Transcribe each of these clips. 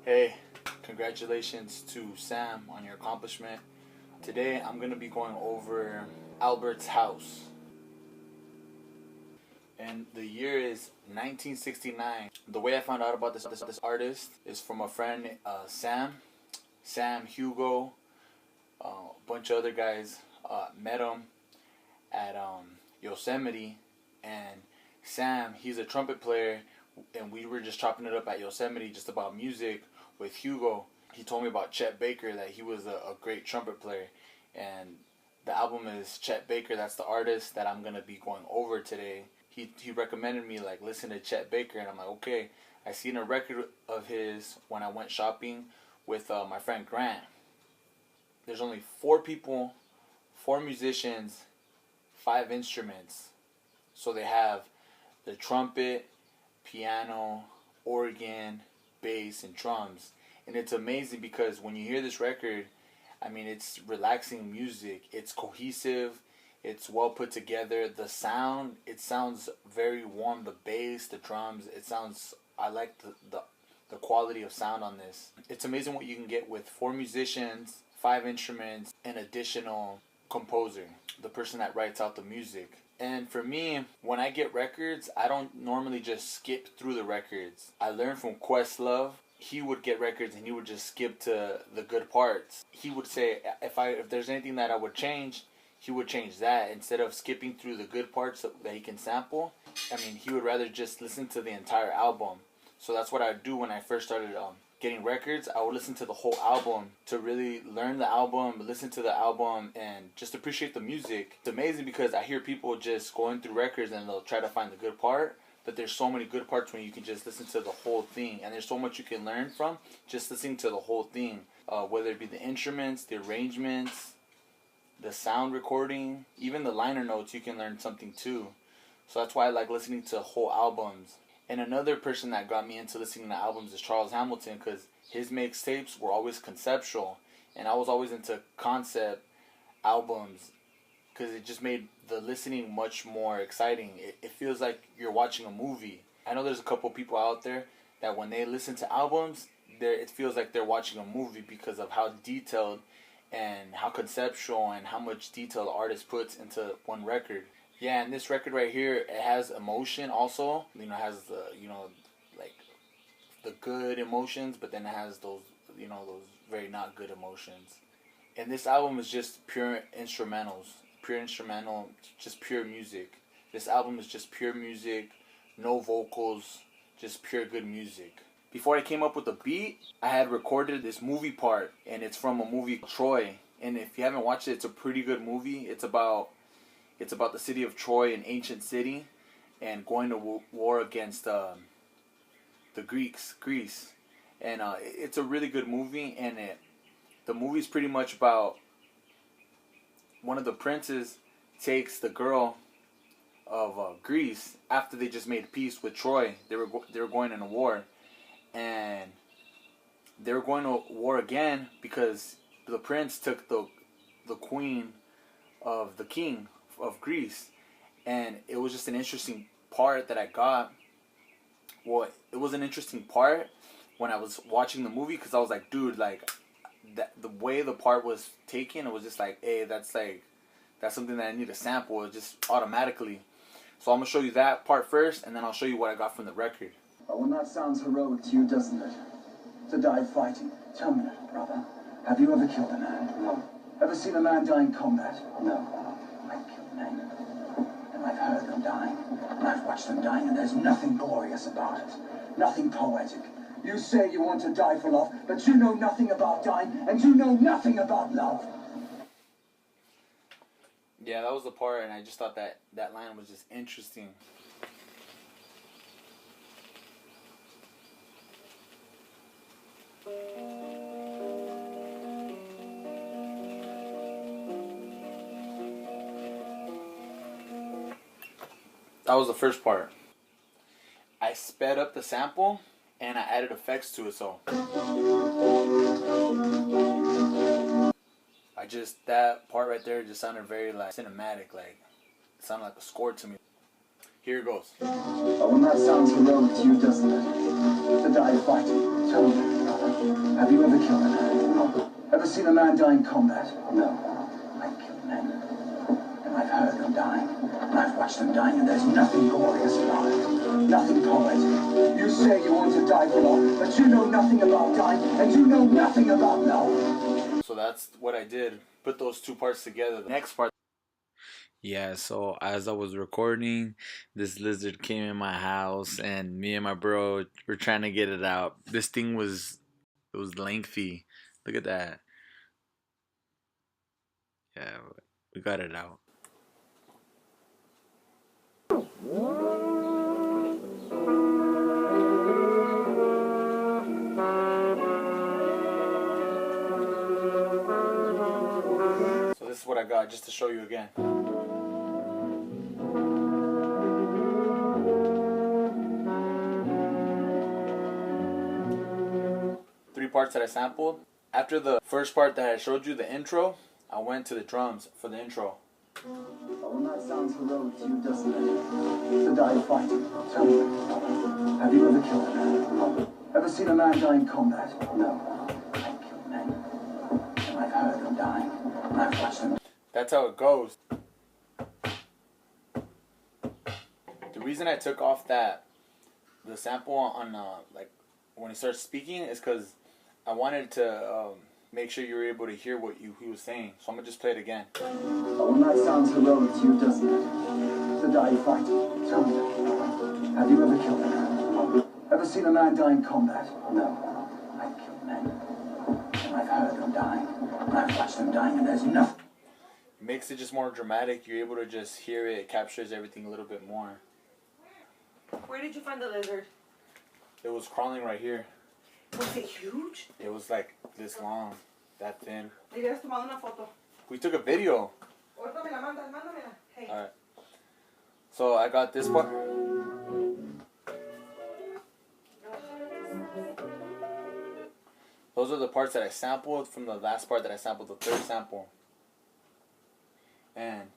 Hey, congratulations to Sam on your accomplishment. Today I'm going to be going over Albert's House. And the year is 1969. The way I found out about this artist is from a friend, Sam, Hugo, a bunch of other guys. Met him at Yosemite, and Sam, he's a trumpet player, and we were just chopping it up at Yosemite just about music with Hugo. He told me about Chet Baker, that he was a great trumpet player, and the album is Chet Baker. That's the artist that I'm gonna be going over today. He recommended me, like, listen to Chet Baker, and I'm like, okay. I seen a record of his when I went shopping with my friend Grant. There's only 4 people, 4 musicians, 5 instruments. So they have the trumpet, piano, organ, bass, and drums. And it's amazing because when you hear this record, I mean, it's relaxing music. It's cohesive. It's well put together. The sound, it sounds very warm. The bass, the drums, I like the quality of sound on this. It's amazing what you can get with 4 musicians, 5 instruments, an additional composer, the person that writes out the music. And for me, when I get records, I don't normally just skip through the records. I learned from Questlove. He would get records and he would just skip to the good parts. He would say if there's anything that I would change, he would change that instead of skipping through the good parts that he can sample. I mean, he would rather just listen to the entire album. So that's what I would do when I first started getting records. I would listen to the whole album to really learn the album, listen to the album, and just appreciate the music. It's amazing because I hear people just going through records and they'll try to find the good part, but there's so many good parts when you can just listen to the whole thing, and there's so much you can learn from just listening to the whole thing, whether it be the instruments, the arrangements, the sound recording, even the liner notes. You can learn something too. So that's why I like listening to whole albums. And another person that got me into listening to albums is Charles Hamilton, because his mixtapes were always conceptual, and I was always into concept albums because it just made the listening much more exciting. It feels like you're watching a movie. I know there's a couple people out there that when they listen to albums, it feels like they're watching a movie because of how detailed and how conceptual and how much detail the artist puts into one record. Yeah, and this record right here, it has emotion also. It has the, like the good emotions, but then it has those, those very not good emotions. And this album is just pure instrumentals. Pure instrumental, just pure music. This album is just pure music, no vocals, just pure good music. Before I came up with the beat, I had recorded this movie part, and it's from a movie, Troy. And if you haven't watched it, it's a pretty good movie. It's about the city of Troy, an ancient city, and going to war against the Greece. And it's a really good movie, and the movie's pretty much about one of the princes takes the girl of Greece after they just made peace with Troy. They were going in a war, and they were going to war again because the prince took the queen of the king of Greece. And it was just an interesting part that I got. Well, it was an interesting part when I was watching the movie, because I was like, dude, like, the way the part was taken, it was just like, hey, that's something that I need to sample just automatically. So I'm gonna show you that part first, and then I'll show you what I got from the record. Oh, and that sounds heroic to you, doesn't it? To die fighting. Tell me, little brother, have you ever killed a man? No. Ever seen a man die in combat? No. I've killed men, and I've heard them dying, and I've watched them dying, and there's nothing glorious about it. Nothing poetic. You say you want to die for love, but you know nothing about dying, and you know nothing about love. Yeah, that was the part, and I just thought that line was just interesting. That was the first part. I sped up the sample and I added effects to it, so that part right there just sounded very like cinematic, like it sounded like a score to me. Here it goes. Oh, and that sounds heroic to you, doesn't it? To die fighting. Tell me, brother, Have you ever killed a man? No. Ever seen a man die in combat? No. I've killed men. And I've heard them dying. And I've watched them dying, and there's nothing glorious about it. Nothing poetic. You say you want to die for love, but you know nothing about dying, and you know nothing about love. So that's what I did. Put those two parts together. The next part. Yeah, so as I was recording, this lizard came in my house, and me and my bro were trying to get it out. This thing was, it was lengthy. Look at that. Yeah, we got it out. So this is what I got, just to show you again. Three parts that I sampled. After the first part that I showed you, the intro, I went to the drums for the intro. Well, that sounds heroic to you, doesn't it? To die fighting. Tell me, have you ever killed a man? No. Ever seen a man die in combat? No. I've killed men. And I've heard them dying. And I've watched them. That's how it goes. The reason I took off the sample on like when he starts speaking is because I wanted to make sure you were able to hear what he was saying. So I'm gonna just play it again. Oh, and that sounds heroic to you, doesn't it? To die fighting. Tell me, have you ever killed a man? No. Ever seen a man die in combat? No. I've killed men. And I've heard them dying. And I've watched them dying, and there's nothing. It makes it just more dramatic. You're able to just hear it. It captures everything a little bit more. Where did you find the lizard? It was crawling right here. Was it huge? It was like this long, that thin. Le hubieras tomado una foto. We took a video. Ahorita me la mandas, mándamela. Hey. Alright. So I got this part. Those are the parts that I sampled from the last part that I sampled, the third sample. And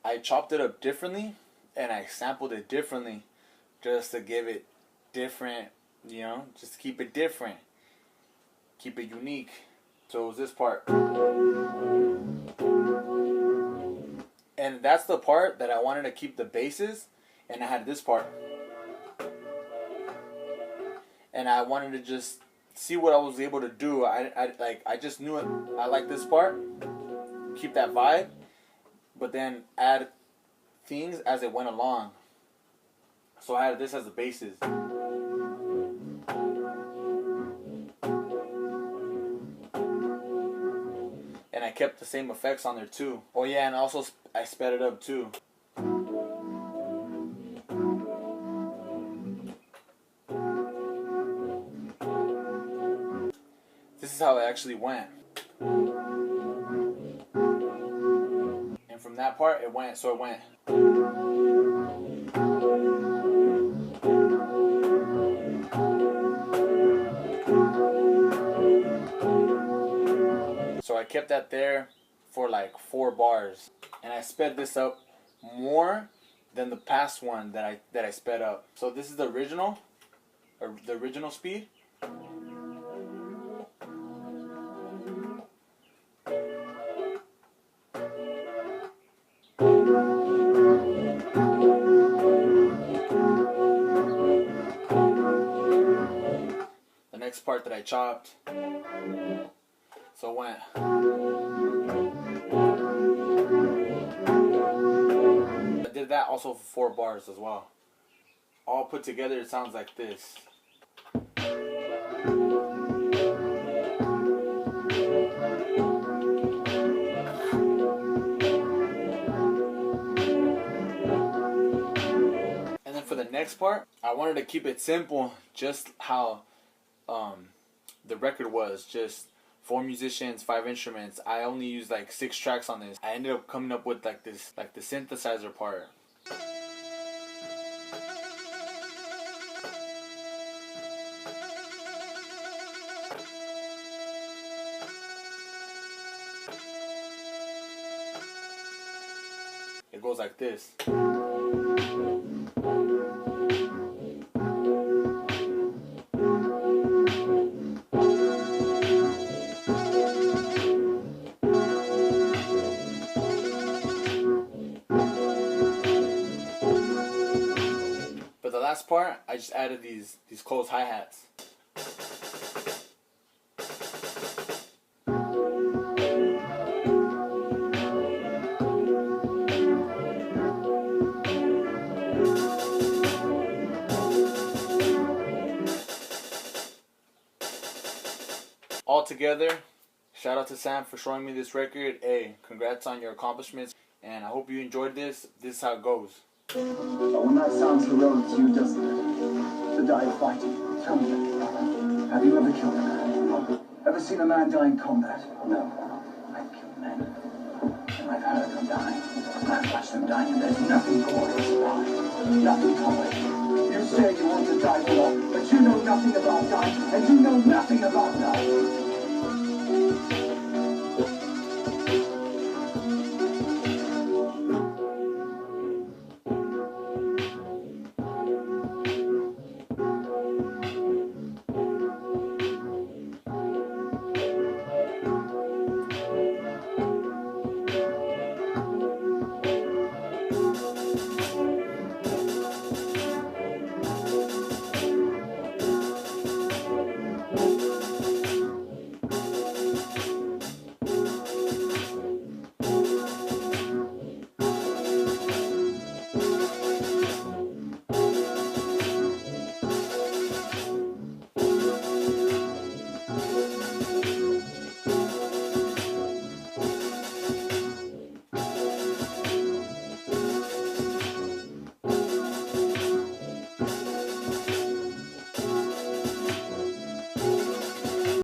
I chopped it up differently and I sampled it differently just to give it different, you know, just to keep it different. Keep it unique. So it was this part. And that's the part that I wanted to keep the basses, and I had this part. And I wanted to just see what I was able to do. I just knew it. I like this part. Keep that vibe, but then add things as it went along. So I had this as the bases. And I kept the same effects on there too. Oh yeah, and also I sped it up too. This is how it actually went. And from that part it went, so it went. So I kept that there for like 4 bars, and I sped this up more than the past one that I sped up. So this is the original speed. The next part that I chopped. So it went. I did that also for 4 bars as well. All put together it sounds like this. And then for the next part, I wanted to keep it simple, just how the record was, just 4 musicians, 5 instruments. I only used like 6 tracks on this. I ended up coming up with like this, like the synthesizer part. It goes like this. part, I just added these closed hi-hats. All together, shout out to Sam for showing me this record. Hey, congrats on your accomplishments, and I hope you enjoyed this. This is how it goes. Oh, and that sounds heroic to you, doesn't it? To die fighting. Tell me, brother, have you ever killed a man? No. Ever seen a man die in combat? No. I've killed men. And I've heard them dying. And I've watched them dying, and there's nothing glorious about it. Nothing combat. You say you want to die for love, but you know nothing about dying, and you know nothing about